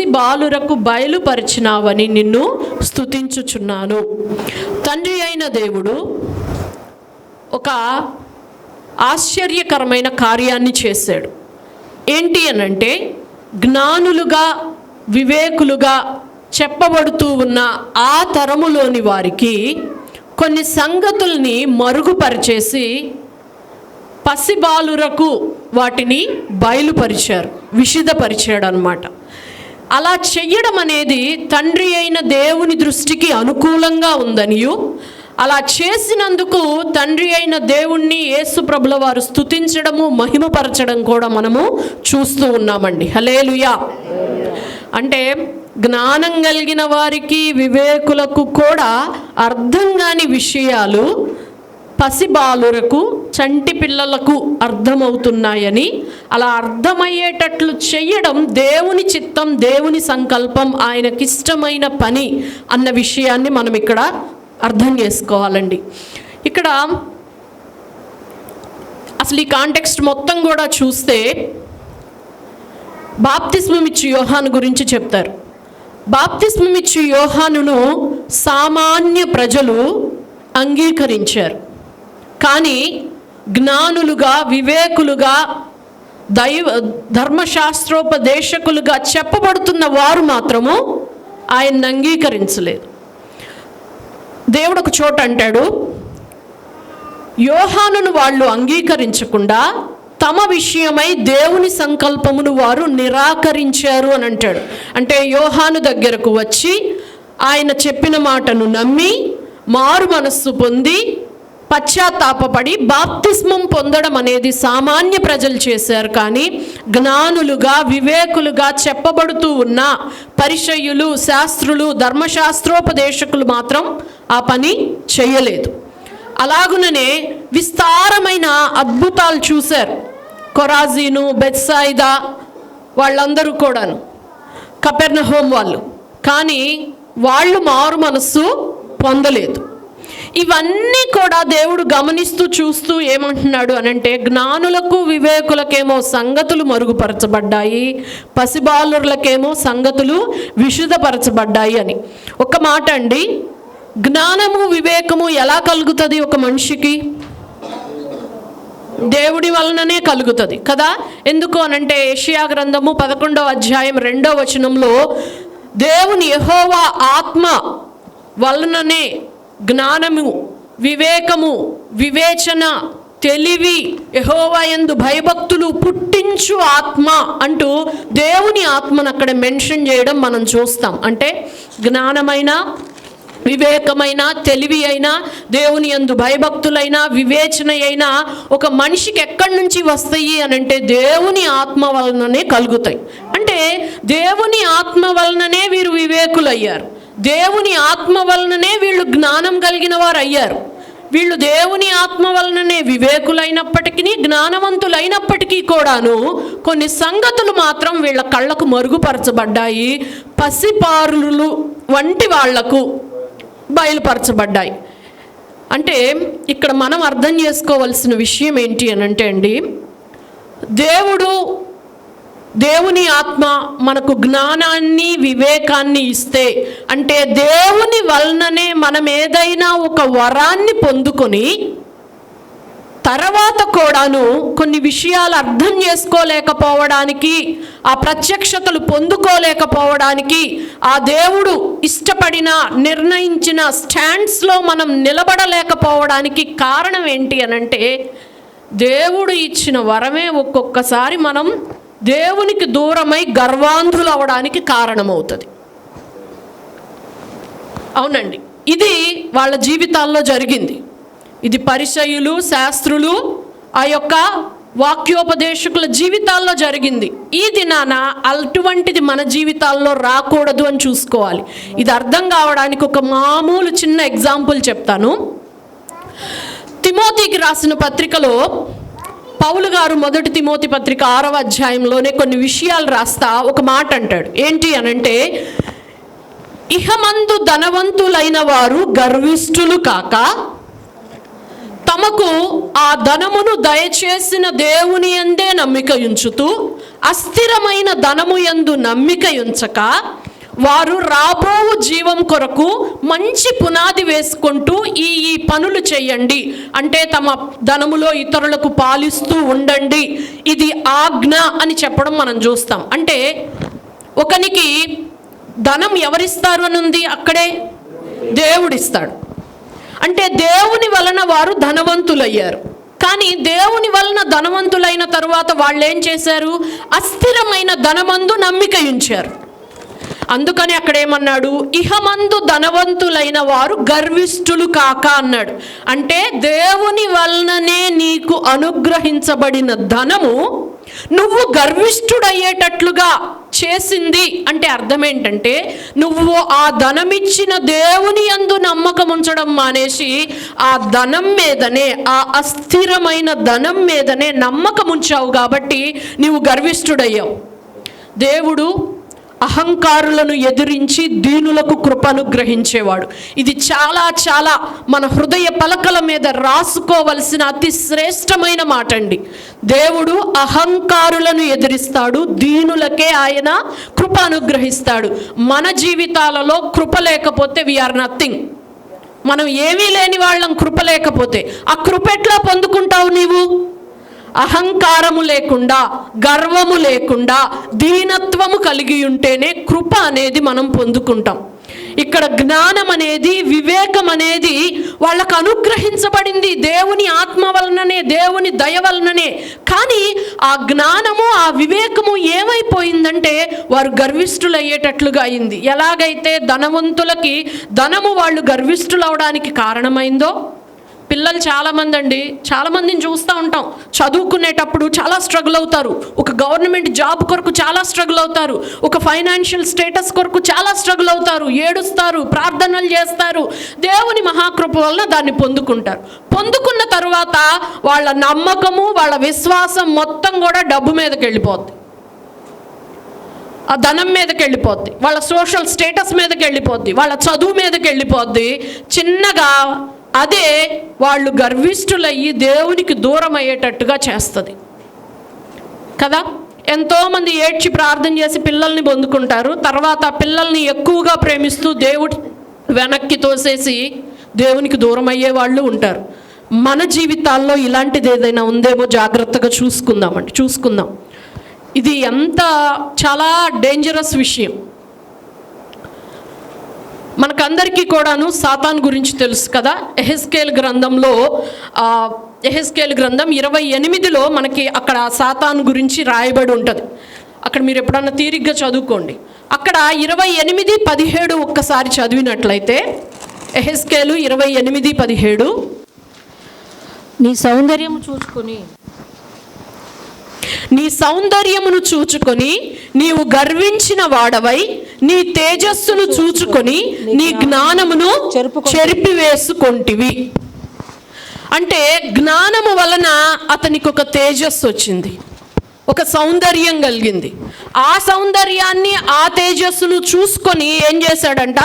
పసి బాలురకు బయలుపరిచినావని నిన్ను స్తుతించుచున్నాను. తండ్రి అయిన దేవుడు ఒక ఆశ్చర్యకరమైన కార్యాన్ని చేశాడు. ఏంటి అనంటే, జ్ఞానులుగా వివేకులుగా చెప్పబడుతూ ఉన్న ఆ తరములోని వారికి కొన్ని సంగతుల్ని మరుగుపరిచేసి పసిబాలురకు వాటిని బయలుపరిచారు, విషదపరిచాడు అన్నమాట. అలా చెయ్యడం అనేది తండ్రి అయిన దేవుని దృష్టికి అనుకూలంగా ఉందనియు, అలా చేసినందుకు తండ్రి అయిన దేవుణ్ణి యేసు ప్రభుల వారు స్తుతించడము మహిమపరచడం కూడా మనము చూస్తూ ఉన్నామండి. హల్లెలూయా. అంటే జ్ఞానం కలిగిన వారికి వివేకులకు కూడా అర్థం కాని విషయాలు పసిబాలురకు చంటి పిల్లలకు అర్థమవుతున్నాయని, అలా అర్థమయ్యేటట్లు చెయ్యడం దేవుని చిత్తం, దేవుని సంకల్పం, ఆయనకిష్టమైన పని అన్న విషయాన్ని మనం ఇక్కడ అర్థం చేసుకోవాలండి. ఇక్కడ అసలు ఈ కాంటెక్స్ట్ మొత్తం కూడా చూస్తే బాప్తిస్మం ఇచ్చి యోహాను గురించి చెప్తారు. బాప్తిస్మం ఇచ్చి యోహానును సామాన్య ప్రజలు అంగీకరించారు, కానీ జ్ఞానులుగా వివేకులుగా ధర్మశాస్త్రోపదేశకులుగా చెప్పబడుతున్న వారు మాత్రము ఆయన్ని అంగీకరించలేదు. దేవుడు ఒక చోట అంటాడు, యోహానును వాళ్ళు అంగీకరించకుండా తమ విషయమై దేవుని సంకల్పమును వారు నిరాకరించారు అని అంటాడు. అంటే యోహాను దగ్గరకు వచ్చి ఆయన చెప్పిన మాటను నమ్మి మారు మనస్సు పొంది పశ్చాత్తాపపడి బాప్తిస్మం పొందడం అనేది సామాన్య ప్రజలు చేశారు, కానీ జ్ఞానులుగా వివేకులుగా చెప్పబడుతూ ఉన్న పరిసయ్యులు, శాస్త్రులు, ధర్మశాస్త్రోపదేశకులు మాత్రం ఆ పని చేయలేదు. అలాగుననే విస్తారమైన అద్భుతాలు చూశారు. కొరాజీను, బెత్సాయిదా వాళ్ళందరూ కూడాను, కపెర్నహూము వాళ్ళు, కానీ వాళ్ళు మారు మనస్సు పొందలేదు. ఇవన్నీ కూడా దేవుడు గమనిస్తూ చూస్తూ ఏమంటున్నాడు అనంటే, జ్ఞానులకు వివేకులకేమో సంగతులు మరుగుపరచబడ్డాయి, పసిబాలులకేమో సంగతులు విశుద్ధపరచబడ్డాయి అని. ఒక మాట అండి, జ్ఞానము వివేకము ఎలా కలుగుతుంది ఒక మనిషికి? దేవుడి వలననే కలుగుతుంది కదా. ఎందుకు అనంటే యెషయా గ్రంథము 11వ అధ్యాయం 2వ వచనంలో దేవుని యెహోవా ఆత్మ వలననే జ్ఞానము, వివేకము, వివేచన, తెలివి, యెహోవా యందు భయభక్తులు పుట్టించు ఆత్మ అంటూ దేవుని ఆత్మను అక్కడ మెన్షన్ చేయడం మనం చూస్తాం. అంటే జ్ఞానమైన, వివేకమైన, తెలివి అయినా, దేవుని యందు భయభక్తులైనా, వివేచన అయినా ఒక మనిషికి ఎక్కడి నుంచి వస్తాయి అనంటే దేవుని ఆత్మ వలననే కలుగుతాయి. అంటే దేవుని ఆత్మ వలననే వీరు వివేకులయ్యారు, దేవుని ఆత్మ వలననే వీళ్ళు జ్ఞానం కలిగిన వారు అయ్యారు. వీళ్ళు దేవుని ఆత్మ వలననే వివేకులైనప్పటికీ, జ్ఞానవంతులైనప్పటికీ కూడాను కొన్ని సంగతులు మాత్రం వీళ్ళ కళ్ళకు మరుగుపరచబడ్డాయి, పసిపారులు వంటి వాళ్లకు బయలుపరచబడ్డాయి. అంటే ఇక్కడ మనం అర్థం చేసుకోవాల్సిన విషయం ఏంటి అనంటే అండి, దేవుని ఆత్మ మనకు జ్ఞానాన్ని, వివేకాన్ని ఇస్తే, అంటే దేవుని వలననే మనం ఏదైనా ఒక వరాన్ని పొందుకొని తర్వాత కూడాను కొన్ని విషయాలు అర్థం చేసుకోలేకపోవడానికి, ఆ ప్రత్యక్షతలు పొందుకోలేకపోవడానికి, ఆ దేవుడు ఇష్టపడిన నిర్ణయించిన స్టాండ్స్లో మనం నిలబడలేకపోవడానికి కారణం ఏంటి అనంటే, దేవుడు ఇచ్చిన వరమే ఒక్కొక్కసారి మనం దేవునికి దూరమై గర్వాంధులు అవడానికి కారణమవుతుంది. అవునండి, ఇది వాళ్ళ జీవితాల్లో జరిగింది. ఇది పరిసయ్యులు, శాస్త్రులు, ఆ యొక్క వాక్యోపదేశకుల జీవితాల్లో జరిగింది. ఈ దినాన అటువంటిది మన జీవితాల్లో రాకూడదు అని చూసుకోవాలి. ఇది అర్థం కావడానికి ఒక మామూలు చిన్న ఎగ్జాంపుల్ చెప్తాను. తిమోతికి రాసిన పత్రికలో పౌలు గారు 1 తిమోతి పత్రిక 6వ అధ్యాయంలోనే కొన్ని విషయాలు రాస్తా ఒక మాట అంటాడు. ఏంటి అనంటే, ఇహమందు ధనవంతులైన వారు గర్విష్ఠులు కాక తమకు ఆ ధనమును దయచేసిన దేవుని యందే నమ్మిక ఉంచుతూ అస్థిరమైన ధనము యందు నమ్మిక ఉంచక వారు రాబో జీవం కొరకు మంచి పునాది వేసుకుంటూ ఈ పనులు చేయండి అంటే తమ ధనములో ఇతరులకు పాలిస్తూ ఉండండి, ఇది ఆజ్ఞ అని చెప్పడం మనం చూస్తాం. అంటే ఒకనికి ధనం ఎవరిస్తారు అని ఉంది, అక్కడే దేవుడిస్తాడు. అంటే దేవుని వలన వారు ధనవంతులయ్యారు. కానీ దేవుని వలన ధనవంతులైన తరువాత వాళ్ళు ఏం చేశారు? అస్థిరమైన ధనమందు నమ్మిక ఉంచారు. అందుకని అక్కడ ఏమన్నాడు? ఇహమందు ధనవంతులైన వారు గర్విష్ఠులు కాక అన్నాడు. అంటే దేవుని వలననే నీకు అనుగ్రహించబడిన ధనము నువ్వు గర్విష్ఠుడయ్యేటట్లుగా చేసింది. అంటే అర్థం ఏంటంటే నువ్వు ఆ ధనమిచ్చిన దేవుని యందు నమ్మకం ఉంచడం మానేసి ఆ ధనం మీదనే, ఆ అస్థిరమైన ధనం మీదనే నమ్మకం ఉంచావు కాబట్టి నీవు గర్విష్ఠుడయ్యావు. దేవుడు అహంకారులను ఎదిరించి దీనులకు కృప అనుగ్రహించేవాడు. ఇది చాలా చాలా మన హృదయ పలకల మీద రాసుకోవలసిన అతి శ్రేష్టమైన మాట అండి. దేవుడు అహంకారులను ఎదిరిస్తాడు, దీనులకే ఆయన కృప అనుగ్రహిస్తాడు. మన జీవితాలలో కృప లేకపోతే వీఆర్ నథింగ్. మనం ఏమీ లేని వాళ్ళం కృప లేకపోతే. ఆ కృప ఎట్లా పొందుకుంటావు నీవు? అహంకారము లేకుండా, గర్వము లేకుండా, దీనత్వము కలిగి ఉంటేనే కృప అనేది మనం పొందుకుంటాం. ఇక్కడ జ్ఞానం అనేది, వివేకం అనేది వాళ్ళకు అనుగ్రహించబడింది దేవుని ఆత్మ వలననే, దేవుని దయ వలననే. కానీ ఆ జ్ఞానము, ఆ వివేకము ఏమైపోయిందంటే వారు గర్విష్ఠులు అయ్యేటట్లుగా అయింది. ఎలాగైతే ధనవంతులకి ధనము వాళ్ళు గర్విష్ఠులు అవడానికి కారణమైందో, పిల్లలు చాలామందిని చూస్తూ ఉంటాం. చదువుకునేటప్పుడు చాలా స్ట్రగుల్ అవుతారు, ఒక గవర్నమెంట్ జాబ్ కొరకు చాలా స్ట్రగుల్ అవుతారు, ఒక ఫైనాన్షియల్ స్టేటస్ కొరకు చాలా స్ట్రగుల్ అవుతారు, ఏడుస్తారు, ప్రార్థనలు చేస్తారు. దేవుని మహాకృప వలన దాన్ని పొందుకుంటారు. పొందుకున్న తరువాత వాళ్ళ నమ్మకము, వాళ్ళ విశ్వాసం మొత్తం కూడా డబ్బు మీదకి వెళ్ళిపోద్ది, ఆ ధనం మీదకి వెళ్ళిపోద్ది, వాళ్ళ సోషల్ స్టేటస్ మీదకి వెళ్ళిపోద్ది, వాళ్ళ చదువు మీదకి వెళ్ళిపోద్ది. చిన్నగా అదే వాళ్ళు గర్విష్ఠులయ్యి దేవునికి దూరం అయ్యేటట్టుగా చేస్తుంది కదా. ఎంతోమంది ఏడ్చి ప్రార్థన చేసి పిల్లల్ని పొందుకుంటారు. తర్వాత పిల్లల్ని ఎక్కువగా ప్రేమిస్తూ దేవుడి వెనక్కి తోసేసి దేవునికి దూరం అయ్యే వాళ్ళు ఉంటారు. మన జీవితాల్లో ఇలాంటిది ఏదైనా ఉందేమో జాగ్రత్తగా చూసుకుందాం. ఇది ఎంత చాలా డేంజరస్ విషయం. మనకందరికీ కూడాను సాతాను గురించి తెలుసు కదా. యెహెజ్కేలు గ్రంథం 28లో మనకి అక్కడ సాతాను గురించి రాయబడి ఉంటుంది. అక్కడ మీరు ఎప్పుడన్నా తీరిగ్గా చదువుకోండి. అక్కడ 28:17 ఒక్కసారి చదివినట్లయితే, యెహెజ్కేలు 28:17, నీ సౌందర్యమును చూచుకొని నీవు గర్వించిన వాడవై నీ తేజస్సును చూచుకొని నీ జ్ఞానమును చెరిపివేసుకొంటివి. అంటే జ్ఞానము వలన అతనికి ఒక తేజస్సు వచ్చింది, ఒక సౌందర్యం కలిగింది. ఆ సౌందర్యాన్ని, ఆ తేజస్సును చూసుకొని ఏం చేశాడంట?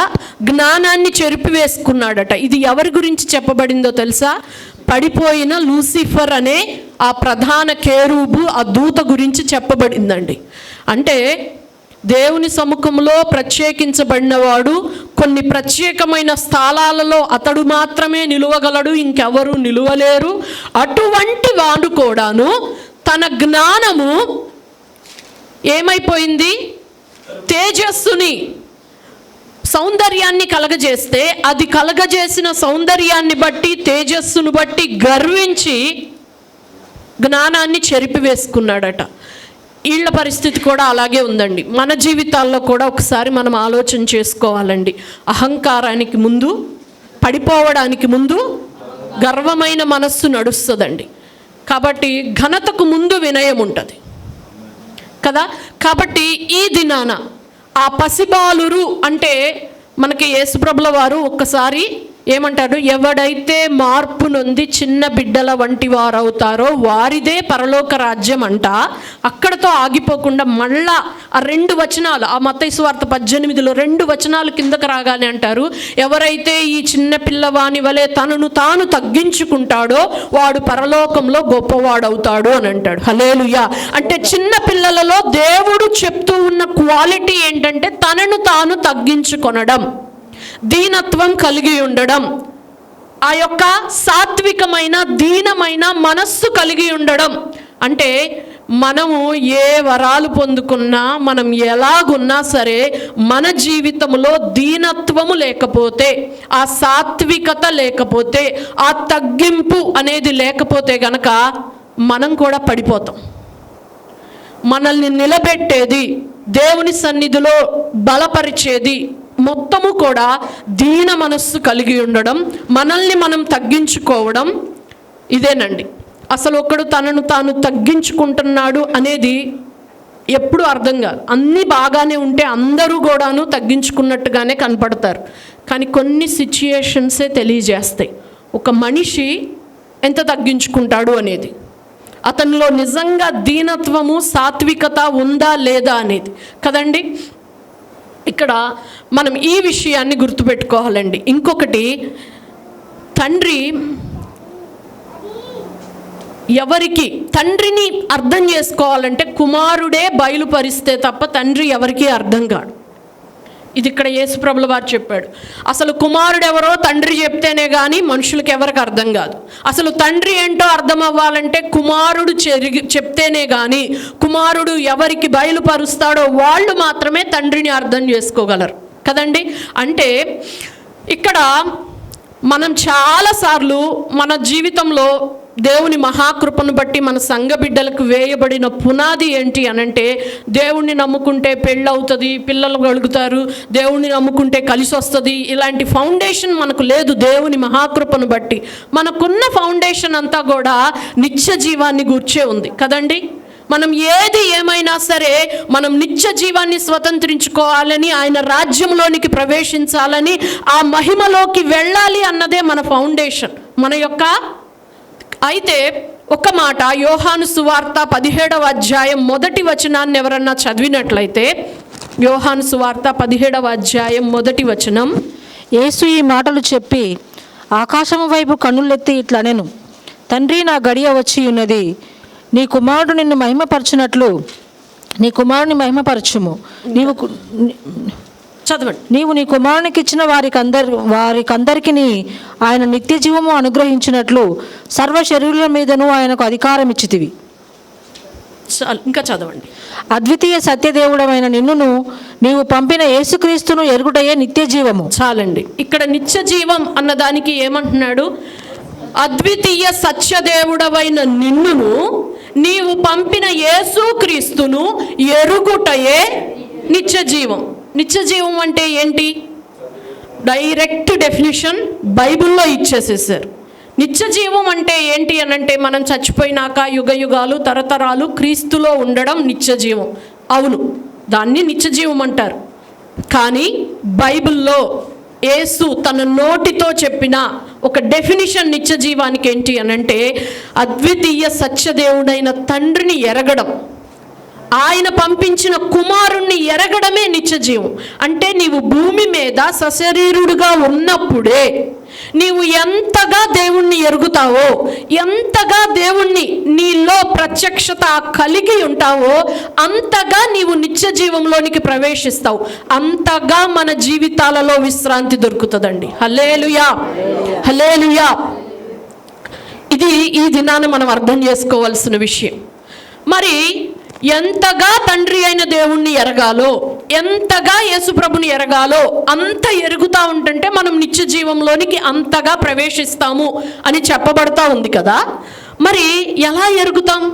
జ్ఞానాన్ని చెరిపివేసుకున్నాడట. ఇది ఎవరి గురించి చెప్పబడిందో తెలుసా? పడిపోయిన లూసిఫర్ అనే ఆ ప్రధాన కేరూబు, ఆ దూత గురించి చెప్పబడిందండి. అంటే దేవుని సముఖంలో ప్రత్యేకించబడినవాడు కొన్ని ప్రత్యేకమైన స్థలాలలో అతడు మాత్రమే నిలువగలడు, ఇంకెవరు నిలువలేరు. అటువంటి వాడు కూడాను తన జ్ఞానము ఏమైపోయింది? తేజస్సుని, సౌందర్యాన్ని కలగజేస్తే అది కలగజేసిన సౌందర్యాన్ని బట్టి, తేజస్సును బట్టి గర్వించి జ్ఞానాన్ని చెరిపివేసుకున్నాడట. వీళ్ళ పరిస్థితి కూడా అలాగే ఉందండి. మన జీవితాల్లో కూడా ఒకసారి మనం ఆలోచన చేసుకోవాలండి. అహంకారానికి ముందు, పడిపోవడానికి ముందు గర్వమైన మనస్సు నడుస్తుందండి. కాబట్టి ఘనతకు ముందు వినయం ఉంటుంది కదా. కాబట్టి ఈ దినాన ఆ పసిబాలురు అంటే మనకి యేసుప్రభుల వారు ఒక్కసారి ఏమంటారు, ఎవడైతే మార్పు నొంది చిన్న బిడ్డల వంటి వారు అవుతారో వారిదే పరలోక రాజ్యం అంట. అక్కడతో ఆగిపోకుండా మళ్ళా ఆ 2 వచనాలు, ఆ మత్తయి సువార్త 18లో 2 వచనాలు కిందకు రాగానే అంటారు, ఎవరైతే ఈ చిన్న పిల్లవాని వలె తనను తాను తగ్గించుకుంటాడో వాడు పరలోకంలో గొప్పవాడవుతాడు అని అంటాడు. హల్లెలూయా. అంటే చిన్న పిల్లలలో దేవుడు చెప్తూ ఉన్న క్వాలిటీ ఏంటంటే తనను తాను తగ్గించుకొనడం, దీనత్వం కలిగి ఉండడం, ఆ యొక్క సాత్వికమైన దీనమైన మనస్సు కలిగి ఉండడం. అంటే మనము ఏ వరాలు పొందుకున్నా, మనం ఎలాగున్నా సరే, మన జీవితంలో దీనత్వము లేకపోతే, ఆ సాత్వికత లేకపోతే, ఆ తగ్గింపు అనేది లేకపోతే గనక మనం కూడా పడిపోతాం. మనల్ని నిలబెట్టేది, దేవుని సన్నిధిలో బలపరిచేది మొత్తము కూడా దీన మనస్సు కలిగి ఉండడం, మనల్ని మనం తగ్గించుకోవడం. ఇదేనండి అసలు ఒకడు తనను తాను తగ్గించుకుంటున్నాడు అనేది ఎప్పుడు అర్థం కాదు. అన్నీ బాగానే ఉంటే అందరూ కూడాను తగ్గించుకున్నట్టుగానే కనపడతారు. కానీ కొన్ని సిచ్యుయేషన్సే తెలియజేస్తాయి ఒక మనిషి ఎంత తగ్గించుకుంటాడు అనేది, అతనిలో నిజంగా దీనత్వము సాత్వికత ఉందా లేదా అనేది కదండి. ఇక్కడ మనం ఈ విషయాన్ని గుర్తుపెట్టుకోవాలండి. ఇంకొకటి, తండ్రి ఎవరికి, తండ్రిని అర్థం చేసుకోవాలంటే కుమారుడే బయలుపరిస్తే తప్ప తండ్రి ఎవరికి అర్థం కాడు. ఇది ఇక్కడ యేసుప్రభుల వారు చెప్పాడు. అసలు కుమారుడు ఎవరో తండ్రి చెప్తేనే కానీ మనుషులకు ఎవరికి అర్థం కాదు. అసలు తండ్రి ఏంటో అర్థం అవ్వాలంటే కుమారుడు చెప్తేనే కానీ, కుమారుడు ఎవరికి బయలుపరుస్తాడో వాళ్ళు మాత్రమే తండ్రిని అర్థం చేసుకోగలరు కదండి. అంటే ఇక్కడ మనం చాలాసార్లు మన జీవితంలో దేవుని మహాకృపను బట్టి మన సంఘ బిడ్డలకు వేయబడిన పునాది ఏంటి అనంటే, దేవుణ్ణి నమ్ముకుంటే పెళ్ళి అవుతుంది, పిల్లలు కలుగుతారు, దేవుణ్ణి నమ్ముకుంటే కలిసి వస్తుంది, ఇలాంటి ఫౌండేషన్ మనకు లేదు. దేవుని మహాకృపను బట్టి మనకున్న ఫౌండేషన్ అంతా కూడా నిత్య జీవాన్ని గూర్చే ఉంది కదండి. మనం ఏది ఏమైనా సరే మనం నిత్య జీవాన్ని స్వతంత్రించుకోవాలని, ఆయన రాజ్యంలోనికి ప్రవేశించాలని, ఆ మహిమలోకి వెళ్ళాలి అన్నదే మన ఫౌండేషన్, మన యొక్క. అయితే ఒక మాట, యోహాను సువార్త 17వ అధ్యాయం 1వ వచనాన్ని ఎవరన్నా చదివినట్లయితే, యోహాను సువార్త 17వ అధ్యాయం 1వ వచనం. యేసు ఈ మాటలు చెప్పి ఆకాశము వైపు కన్నులెత్తి ఇట్లనెను, తండ్రి, నా గడియ వచ్చి ఉన్నది, నీ కుమారుడు నిన్ను మహిమపరచునట్లు నీ కుమారుని మహిమపరచుము. చదవండి. నీవు నీ కుమారునికి ఇచ్చిన వారికందరికి ఆయన నిత్య జీవము అనుగ్రహించినట్లు సర్వ శరీరుల మీదను ఆయనకు అధికారం ఇచ్చితివి. ఇంకా చదవండి. అద్వితీయ సత్యదేవుడమైన నిన్నును నీవు పంపిన యేసుక్రీస్తును ఎరుగుటయే నిత్య జీవము. చాలండి. ఇక్కడ నిత్య జీవం అన్నదానికి ఏమంటున్నాడు? అద్వితీయ సత్యదేవుడవైన నిన్నును నీవు పంపిన యేసుక్రీస్తును ఎరుగుటయే నిత్య జీవం. నిత్య జీవం అంటే ఏంటి? డైరెక్ట్ డెఫినిషన్ బైబిల్లో ఇచ్చేసేసారు. నిత్య జీవం అంటే ఏంటి అని అంటే, మనం చచ్చిపోయినాక యుగ యుగాలు తరతరాలు క్రీస్తులో ఉండడం నిత్య జీవం. అవును, దాన్ని నిత్య జీవం అంటారు. కానీ బైబిల్లో యేసు తన నోటితో చెప్పిన ఒక డెఫినిషన్ నిత్య జీవానికి ఏంటి అని అంటే, అద్వితీయ సత్యదేవుడైన తండ్రిని ఎరగడం, ఆయన పంపించిన కుమారుణ్ణి ఎరగడమే నిత్య జీవం. అంటే నీవు భూమి మీద సశరీరుడుగా ఉన్నప్పుడే నీవు ఎంతగా దేవుణ్ణి ఎరుగుతావో, ఎంతగా దేవుణ్ణి నీలో ప్రత్యక్షత కలిగి ఉంటావో, అంతగా నీవు నిత్య జీవంలోనికి ప్రవేశిస్తావు. అంతగా మన జీవితాలలో విశ్రాంతి దొరుకుతుందండి. హల్లెలూయా, హల్లెలూయా. ఇది ఈ దినాన మనం అర్థం చేసుకోవాల్సిన విషయం. మరి ఎంతగా తండ్రి అయిన దేవుణ్ణి ఎరగాలో, ఎంతగా యేసుప్రభుని ఎరగాలో అంత ఎరుగుతూ ఉంటుంటే మనం నిత్య జీవంలోనికి అంతగా ప్రవేశిస్తాము అని చెప్పబడతా ఉంది కదా. మరి ఎలా ఎరుగుతాం?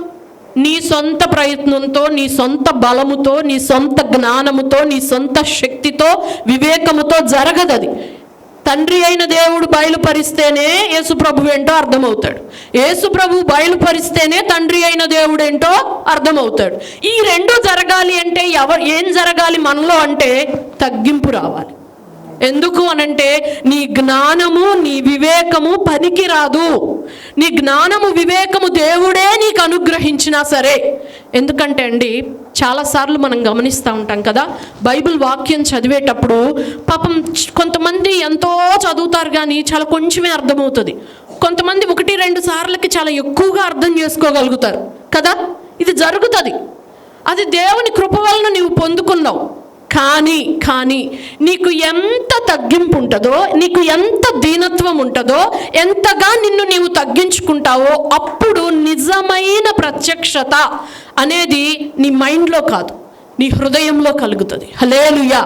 నీ సొంత ప్రయత్నంతో, నీ సొంత బలముతో, నీ సొంత జ్ఞానముతో, నీ సొంత శక్తితో, వివేకముతో జరగదు. అది తండ్రి అయిన దేవుడు బయలుపరిస్తేనే యేసుప్రభు ఏంటో అర్థమవుతాడు. యేసుప్రభు బయలుపరిస్తేనే తండ్రి అయిన దేవుడు ఏంటో అర్థమవుతాడు. ఈ రెండు జరగాలి అంటే ఏం జరగాలి మనలో అంటే తగ్గింపు రావాలి. ఎందుకు అనంటే నీ జ్ఞానము నీ వివేకము పనికిరాదు. నీ జ్ఞానము వివేకము దేవుడే నీకు అనుగ్రహించినా సరే. ఎందుకంటే అండి చాలాసార్లు మనం గమనిస్తూ ఉంటాం కదా, బైబిల్ వాక్యం చదివేటప్పుడు పాపం కొంతమంది ఎంతో చదువుతారు కానీ చాలా కొంచెమే అర్థమవుతుంది. కొంతమంది 1-2 సార్లకి చాలా ఎక్కువగా అర్థం చేసుకోగలుగుతారు కదా. ఇది జరుగుతుంది. అది దేవుని కృప వలన నీవు పొందుకున్నావు. కానీ నీకు ఎంత తగ్గింపు ఉంటుందో, నీకు ఎంత దీనత్వం ఉంటుందో, ఎంతగా నిన్ను నీవు తగ్గించుకుంటావో అప్పుడు నిజమైన ప్రత్యక్షత అనేది నీ మైండ్లో కాదు, నీ హృదయంలో కలుగుతుంది. హల్లెలూయా.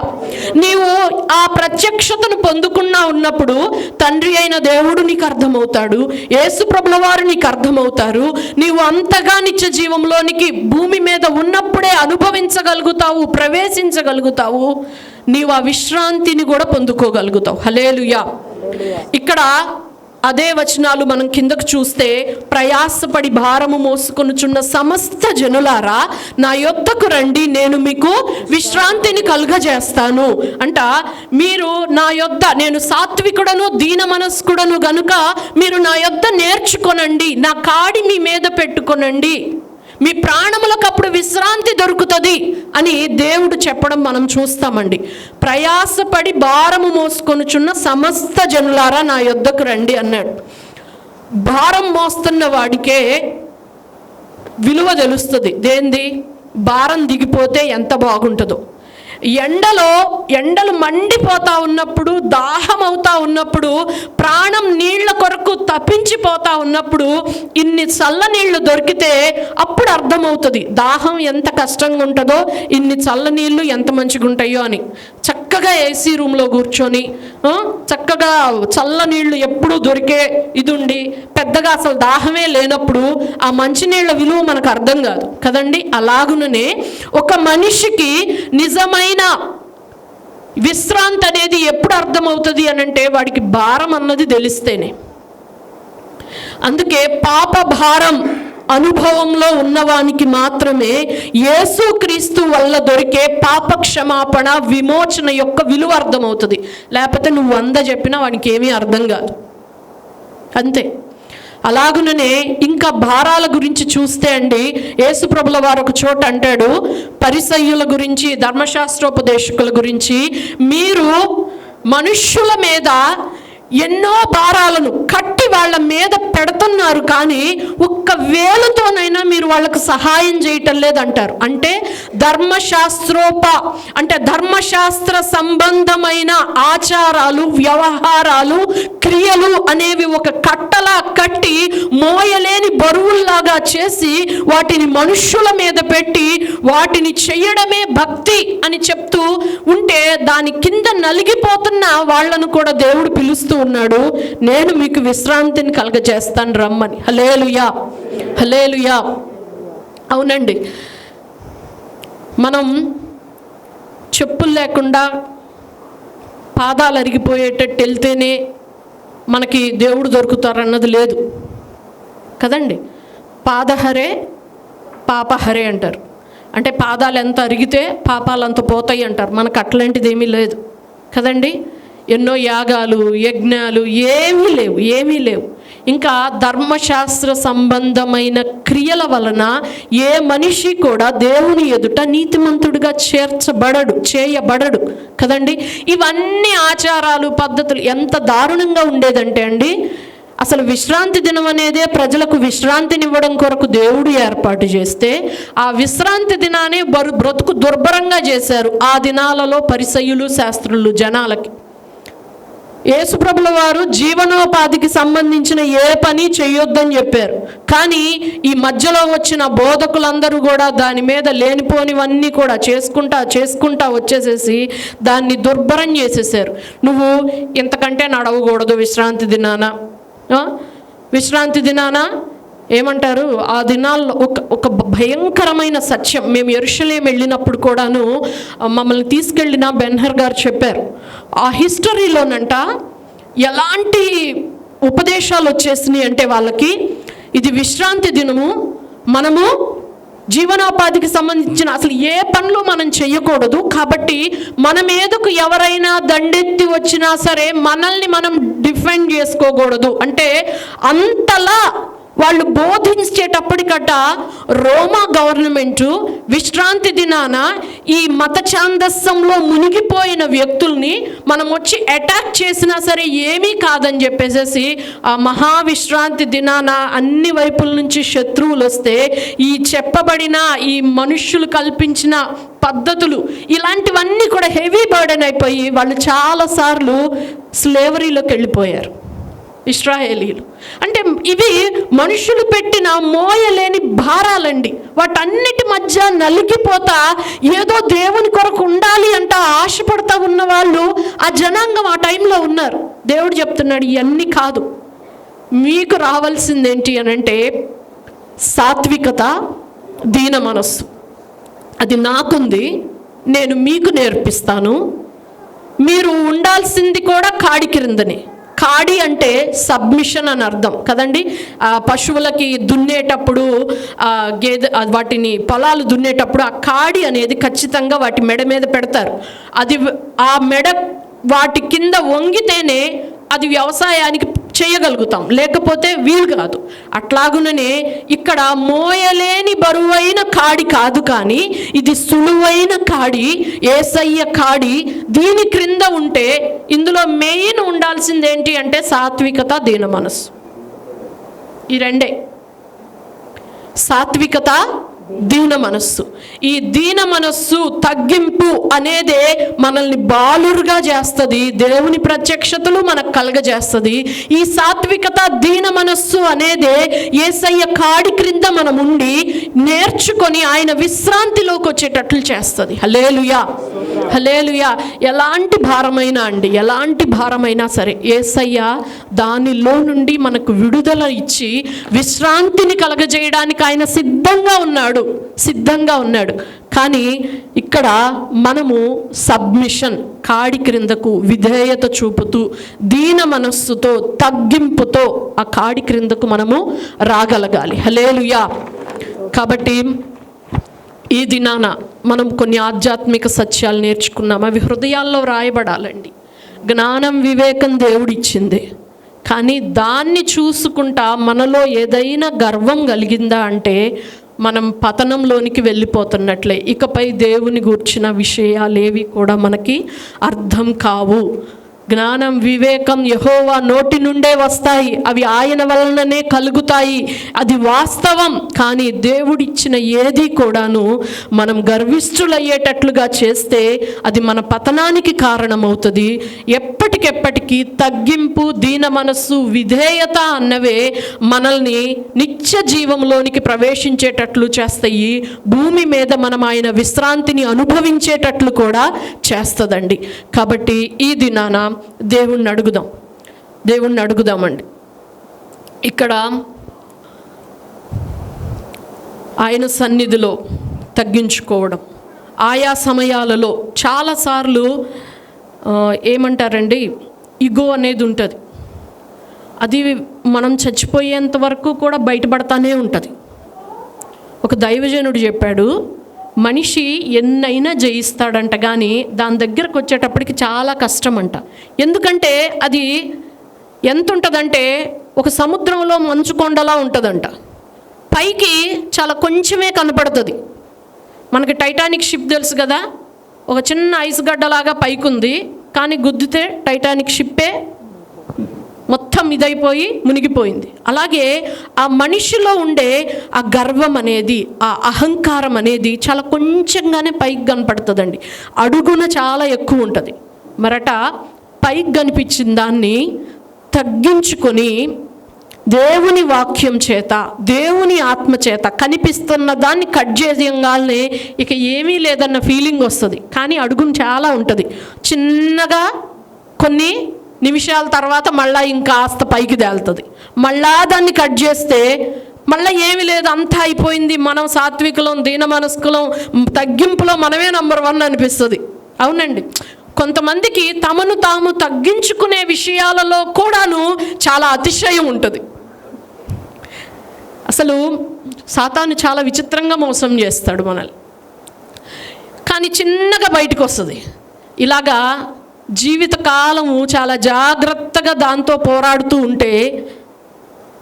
నీవు ఆ ప్రత్యక్షతను పొందుకున్నా ఉన్నప్పుడు తండ్రి అయిన దేవుడు నీకు అర్థమవుతాడు, యేసు ప్రభుల వారు నీకు అర్థమవుతారు. నీవు అంతగా నిత్య జీవంలోనికి భూమి మీద ఉన్నప్పుడే అనుభవించగలుగుతావు, ప్రవేశించగలుగుతావు. నీవు ఆ విశ్రాంతిని కూడా పొందుకోగలుగుతావు. హల్లెలూయా. ఇక్కడ అదే వచనాలు మనం కిందకు చూస్తే, ప్రయాసపడి భారము మోసుకొనుచున్న సమస్త జనులారా నా యొద్దకు రండి, నేను మీకు విశ్రాంతిని కలుగజేస్తాను అంట. మీరు నా యొద్ద, నేను సాత్వికుడను దీన మనస్కుడను గనుక మీరు నా యొద్ద నేర్చుకొనండి, నా కాడి మీ మీద పెట్టుకొనండి, మీ ప్రాణములకు అప్పుడు విశ్రాంతి దొరుకుతుంది అని దేవుడు చెప్పడం మనం చూస్తామండి. ప్రయాసపడి భారము మోసుకొనుచున్న సమస్త జనులారా నా యొద్దకు రండి అన్నాడు. భారం మోస్తున్న వాడికే విలువ తెలుస్తుంది. దేంది? భారం దిగిపోతే ఎంత బాగుంటుందో. ఎండలు మండిపోతా ఉన్నప్పుడు, దాహం అవుతా ఉన్నప్పుడు, ప్రాణం నీళ్ల కొరకు తప్పించిపోతా ఉన్నప్పుడు ఇన్ని చల్ల నీళ్లు దొరికితే అప్పుడు అర్థమవుతుంది దాహం ఎంత కష్టంగా ఉంటుందో, ఇన్ని చల్ల నీళ్లు ఎంత మంచిగా ఉంటాయో అని. చక్కగా ఏసీ రూమ్లో కూర్చొని చక్కగా చల్ల నీళ్లు ఎప్పుడూ దొరికే ఇది ఉండి పెద్దగా అసలు దాహమే లేనప్పుడు ఆ మంచినీళ్ళ విలువ మనకు అర్థం కాదు కదండి. అలాగుననే ఒక మనిషికి నిజమైన విశ్రాంతి అనేది ఎప్పుడు అర్థమవుతుంది అనంటే వాడికి భారం అన్నది తెలిస్తేనే. అందుకే పాప భారం అనుభవంలో ఉన్నవానికి మాత్రమే యేసుక్రీస్తు వల్ల దొరికే పాప క్షమాపణ, విమోచన యొక్క విలువ అర్థమవుతుంది. లేకపోతే నువ్వు 100 చెప్పినా వానికి ఏమీ అర్థం కాదు. అంతే. అలాగుననే ఇంకా భారాల గురించి చూస్తే అండి, యేసుప్రభుల వారు ఒక చోట అంటాడు, పరిసయ్యుల గురించి, ధర్మశాస్త్రోపదేశకుల గురించి, మీరు మనుష్యుల మీద ఎన్నో భారాలను కట్టి వాళ్ళ మీద పెడుతున్నారు, కానీ ఒక్క వేలుతోనైనా మీరు వాళ్ళకు సహాయం చేయటం లేదంటారు. అంటే ధర్మశాస్త్ర సంబంధమైన ఆచారాలు, వ్యవహారాలు, క్రియలు అనేవి ఒక కట్టలా కట్టి మోయలేని బరువుల్లాగా చేసి వాటిని మనుష్యుల మీద పెట్టి వాటిని చెయ్యడమే భక్తి అని చెప్తూ ఉంటే దాని కింద నలిగిపోతున్న వాళ్ళను కూడా దేవుడు పిలుస్తూ ఉన్నాడు, నేను మీకు విశ్రాంతిని కలగజేస్తాను రమ్మని. హల్లెలూయా, హల్లెలూయా. అవునండి, మనం చెప్పులు లేకుండా పాదాలు అరిగిపోయేటట్టు వెళ్తేనే మనకి దేవుడు దొరుకుతారన్నది లేదు కదండి. పాదహరే పాపహరే అంటారు. అంటే పాదాలు ఎంత అరిగితే పాపాలు అంత పోతాయి అంటారు. మనకు అట్లాంటిది ఏమీ లేదు కదండి. ఎన్నో యాగాలు, యజ్ఞాలు ఏమీ లేవు. ఇంకా ధర్మశాస్త్ర సంబంధమైన క్రియల వలన ఏ మనిషి కూడా దేవుని ఎదుట నీతిమంతుడిగా చేయబడడు కదండి. ఇవన్నీ ఆచారాలు, పద్ధతులు ఎంత దారుణంగా ఉండేదంటే అండి, అసలు విశ్రాంతి దినం అనేదే ప్రజలకు విశ్రాంతినివ్వడం కొరకు దేవుడు ఏర్పాటు చేస్తే ఆ విశ్రాంతి దినాన్ని బ్రతుకు దుర్భరంగా చేశారు ఆ దినాలలో పరిసయ్యులు, శాస్త్రులు జనాలకి. యేసుప్రభుల వారు జీవనోపాధికి సంబంధించిన ఏ పని చేయొద్దని చెప్పారు, కానీ ఈ మధ్యలో వచ్చిన బోధకులందరూ కూడా దాని మీద లేనిపోనివన్నీ కూడా చేసుకుంటా వచ్చేసేసి దాన్ని దుర్భరం చేసేసారు. నువ్వు ఇంతకంటే నడవకూడదు విశ్రాంతి దినాన ఏమంటారు, ఆ దినాల్లో ఒక భయంకరమైన సత్యం. మేము యెరూషలేము వెళ్ళినప్పుడు కూడాను మమ్మల్ని తీసుకెళ్ళిన బెన్హర్ గారు చెప్పారు, ఆ హిస్టరీలోనంట ఎలాంటి ఉపదేశాలు వచ్చేసినాయి అంటే వాళ్ళకి, ఇది విశ్రాంతి దినము, మనము జీవనోపాధికి సంబంధించిన అసలు ఏ పనులు మనం చేయకూడదు. కాబట్టి మన మీదకు ఎవరైనా దండెత్తి వచ్చినా సరే మనల్ని మనం డిఫెండ్ చేసుకోకూడదు. అంటే అంతలా వాళ్ళు బోధించేటప్పటికట రోమా గవర్నమెంటు విశ్రాంతి దినాన ఈ మత ఛాందస్సంలో మునిగిపోయిన వ్యక్తుల్ని మనం వచ్చి అటాక్ చేసినా సరే ఏమీ కాదని చెప్పేసి ఆ మహావిశ్రాంతి దినాన అన్ని వైపుల నుంచి శత్రువులు వస్తే ఈ చెప్పబడిన ఈ మనుష్యులు కల్పించిన పద్ధతులు ఇలాంటివన్నీ కూడా హెవీ బర్డెన్ అయిపోయి వాళ్ళు చాలాసార్లు స్లేవరీలోకి వెళ్ళిపోయారు ఇశ్రాయేలీలు. అంటే ఇవి మనుషులు పెట్టిన మోయలేని భారాలండి. వాటన్నిటి మధ్య నలిగిపోతా ఏదో దేవుని కొరకు ఉండాలి అంట ఆశపడతా ఉన్న వాళ్ళు ఆ జనాంగం ఆ టైంలో ఉన్నారు. దేవుడు చెప్తున్నాడు ఇవన్నీ కాదు, మీకు రావాల్సిందేంటి అని అంటే సాత్వికత, దీన మనస్సు. అది నాకుంది, నేను మీకు నేర్పిస్తాను. మీరు ఉండాల్సింది కూడా కాడి క్రిందని. కాడి అంటే సబ్మిషన్ అని అర్థం కదండి. పశువులకి దున్నేటప్పుడు వాటిని పొలాలు దున్నేటప్పుడు ఆ కాడి అనేది ఖచ్చితంగా వాటి మెడ మీద పెడతారు. అది ఆ మెడ వాటి కింద వంగితేనే అది వ్యవసాయానికి చేయగలుగుతాం, లేకపోతే వీలు కాదు. అట్లాగుననే ఇక్కడ మోయలేని బరువైన కాడి కాదు, కానీ ఇది సులువైన కాడి, యేసయ్య కాడి. దీని క్రింద ఉంటే ఇందులో మెయిన్ ఉండాల్సింది ఏంటి అంటే సాత్వికత, దీన మనస్సు. ఈ రెండే, సాత్వికత, దీన మనస్సు. ఈ దీన మనస్సు తగ్గింపు అనేదే మనల్ని బాలురుగా చేస్తుంది, దేవుని ప్రత్యక్షతలు మనకు కలగజేస్తుంది. ఈ సాత్వికత, దీన మనస్సు అనేదే యేసయ్య కాడి క్రింద మనం ఉండి నేర్చుకొని ఆయన విశ్రాంతిలోకి వచ్చేటట్లు చేస్తుంది. హల్లెలూయా, హల్లెలూయా. ఎలాంటి భారమైనా అండి, ఎలాంటి భారమైనా సరే యేసయ్య దానిలో నుండి మనకు విడుదల ఇచ్చి విశ్రాంతిని కలగజేయడానికి ఆయన సిద్ధంగా ఉన్నాడు. కానీ ఇక్కడ మనము సబ్మిషన్, కాడి క్రిందకు విధేయత చూపుతూ దీన మనస్సుతో తగ్గింపుతో ఆ కాడి క్రిందకు మనము రాగలగాలి. హల్లెలూయా. కాబట్టి ఈ దినాన మనం కొన్ని ఆధ్యాత్మిక సత్యాలు నేర్చుకున్నాం. అవి హృదయాల్లో రాయబడాలండి. జ్ఞానం, వివేకం దేవుడిచ్చింది, కానీ దాన్ని చూసుకుంటా మనలో ఏదైనా గర్వం కలిగిందా అంటే మనం పతనంలోనికి వెళ్ళిపోతున్నట్లే. ఇకపై దేవుని గూర్చిన విషయాలేవి కూడా మనకి అర్థం కావు. జ్ఞానం, వివేకం యెహోవా నోటి నుండే వస్తాయి, అవి ఆయన వలననే కలుగుతాయి, అది వాస్తవం. కానీ దేవుడిచ్చిన ఏది కూడాను మనం గర్విష్ఠులయ్యేటట్లుగా చేస్తే అది మన పతనానికి కారణమవుతుంది. ఎప్పటికెప్పటికీ తగ్గింపు, దీన మనస్సు, విధేయత అన్నవే మనల్ని నిత్య జీవంలోనికి ప్రవేశించేటట్లు చేస్తాయి. భూమి మీద మనం ఆయన విశ్రాంతిని అనుభవించేటట్లు కూడా చేస్తుందండి. కాబట్టి ఈ దినాన దేవుణ్ణి అడుగుదామండి. ఇక్కడ ఆయన సన్నిధిలో తగ్గించుకోవడం, ఆయా సమయాలలో చాలాసార్లు ఏమంటారండి, ఇగో అనేది ఉంటుంది. అది మనం చచ్చిపోయేంత వరకు కూడా బయటపడతానే ఉంటుంది. ఒక దైవజనుడు చెప్పాడు, మనిషి ఎన్నైనా జయిస్తాడంట, కానీ దాని దగ్గరకు వచ్చేటప్పటికి చాలా కష్టం అంట. ఎందుకంటే అది ఎంత ఉంటుందంటే ఒక సముద్రంలో మంచు కొండలా ఉంటుందంట. పైకి చాలా కొంచెమే కనపడుతుంది. మనకి టైటానిక్ షిప్ తెలుసు కదా, ఒక చిన్న ఐస్ గడ్డలాగా పైకి ఉంది, కానీ గుద్దితే టైటానిక్ షిప్పే మొత్తం ఇదైపోయి మునిగిపోయింది. అలాగే ఆ మనిషిలో ఉండే ఆ గర్వం అనేది, ఆ అహంకారం అనేది చాలా కొంచెంగానే పైకి కనపడుతుందండి, అడుగున చాలా ఎక్కువ ఉంటుంది. మరట పైకి కనిపించిన దాన్ని తగ్గించుకొని దేవుని వాక్యం చేత, దేవుని ఆత్మ చేత కనిపిస్తున్న దాన్ని కట్ చేయగానే ఇక ఏమీ లేదన్న ఫీలింగ్ వస్తుంది. కానీ అడుగును చాలా ఉంటుంది. చిన్నగా కొన్ని నిమిషాల తర్వాత మళ్ళీ ఇంకాస్త పైకి తేలుతుంది. మళ్ళా దాన్ని కట్ చేస్తే మళ్ళీ ఏమీ లేదు, అంతా అయిపోయింది. మనం సాత్వికులం, దీన మనస్కులం, తగ్గింపులో మనమే నంబర్ 1 అనిపిస్తుంది. అవునండి, కొంతమందికి తమను తాము తగ్గించుకునే విషయాలలో కూడాను చాలా అతిశయం ఉంటుంది. అసలు సాతాను చాలా విచిత్రంగా మోసం చేస్తాడు మనల్ని, కానీ చిన్నగా బయటకు వస్తుంది. ఇలాగా జీవితకాలము చాలా జాగ్రత్తగా దాంతో పోరాడుతూ ఉంటే,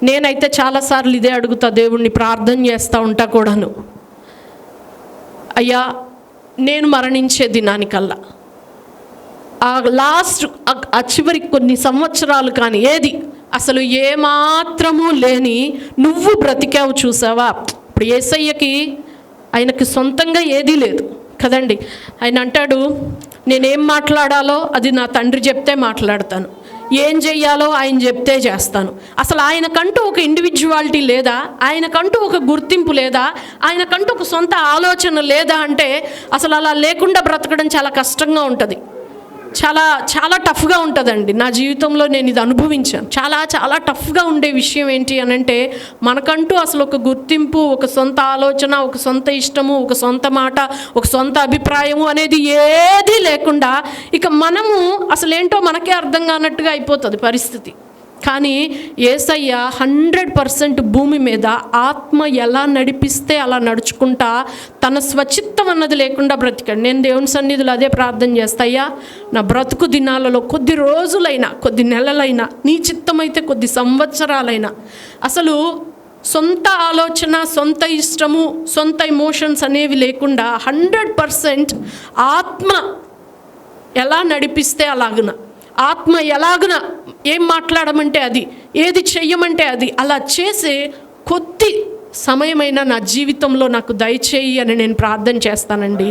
నేనైతే చాలాసార్లు ఇదే అడుగుతా, దేవుణ్ణి ప్రార్థన చేస్తూ ఉంటా కూడాను, అయ్యా నేను మరణించే దినానికల్లా ఆ లాస్ట్ ఆ చివరి కొన్ని సంవత్సరాలు కానీ ఏది అసలు ఏమాత్రము లేని నువ్వు బ్రతికావు చూసావా. ఇప్పుడు యేసయ్యకి ఆయనకి సొంతంగా ఏదీ లేదు కదండి. ఆయన అంటాడు, నేనేం మాట్లాడాలో అది నా తండ్రి చెప్తే మాట్లాడతాను, ఏం చెయ్యాలో ఆయన చెప్తే చేస్తాను. అసలు ఆయనకంటూ ఒక ఇండివిజువాలిటీ లేదా, ఆయనకంటూ ఒక గుర్తింపు లేదా, ఆయనకంటూ ఒక సొంత ఆలోచన లేదా అంటే అసలు అలా లేకుండా బ్రతకడం చాలా కష్టంగా ఉంటుంది, చాలా చాలా టఫ్గా ఉంటుందండి. నా జీవితంలో నేను ఇది అనుభవించాను. చాలా చాలా టఫ్గా ఉండే విషయం ఏంటి అని అంటే, మనకంటూ అసలు ఒక గుర్తింపు, ఒక సొంత ఆలోచన, ఒక సొంత ఇష్టము, ఒక సొంత మాట, ఒక సొంత అభిప్రాయము అనేది ఏదీ లేకుండా ఇక మనము అసలేంటో మనకే అర్థం కానట్టుగా అయిపోతుంది పరిస్థితి. కానీ యేసయ్య 100% భూమి మీద ఆత్మ ఎలా నడిపిస్తే అలా నడుచుకుంటా తన స్వచిత్తం అన్నది లేకుండా బ్రతికాడు. నేను దేవుని సన్నిధిలో అదే ప్రార్థన చేస్తాయ్యా, నా బ్రతుకు దినాలలో కొద్ది రోజులైనా, కొద్ది నెలలైనా, నీ చిత్తమైతే కొద్ది సంవత్సరాలైనా అసలు సొంత ఆలోచన, సొంత ఇష్టము, సొంత ఎమోషన్స్ అనేవి లేకుండా 100% ఆత్మ ఎలా నడిపిస్తే అలాగున, ఆత్మ ఎలాగున ఏం మాట్లాడమంటే అది, ఏది చెయ్యమంటే అది అలా చేసే కొద్ది సమయమైనా నా జీవితంలో నాకు దయచేయి అని నేను ప్రార్థన చేస్తానండి.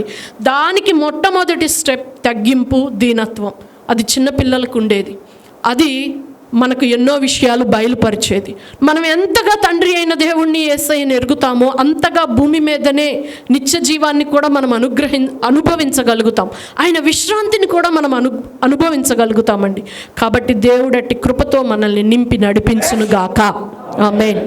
దానికి మొట్టమొదటి స్టెప్ తగ్గింపు, దీనత్వం. అది చిన్నపిల్లలకు ఉండేది, అది మనకు ఎన్నో విషయాలు బయలుపరిచేది. మనం ఎంతగా తండ్రి అయిన దేవుణ్ణి యేసయ్యని ఎరుగుతామో అంతగా భూమి మీదనే నిత్య జీవాన్ని కూడా మనం అనుభవించగలుగుతాం. ఆయన విశ్రాంతిని కూడా మనం అనుభవించగలుగుతామండి. కాబట్టి దేవుడట్టి కృపతో మనల్ని నింపి నడిపించునుగాక. ఆమేన్.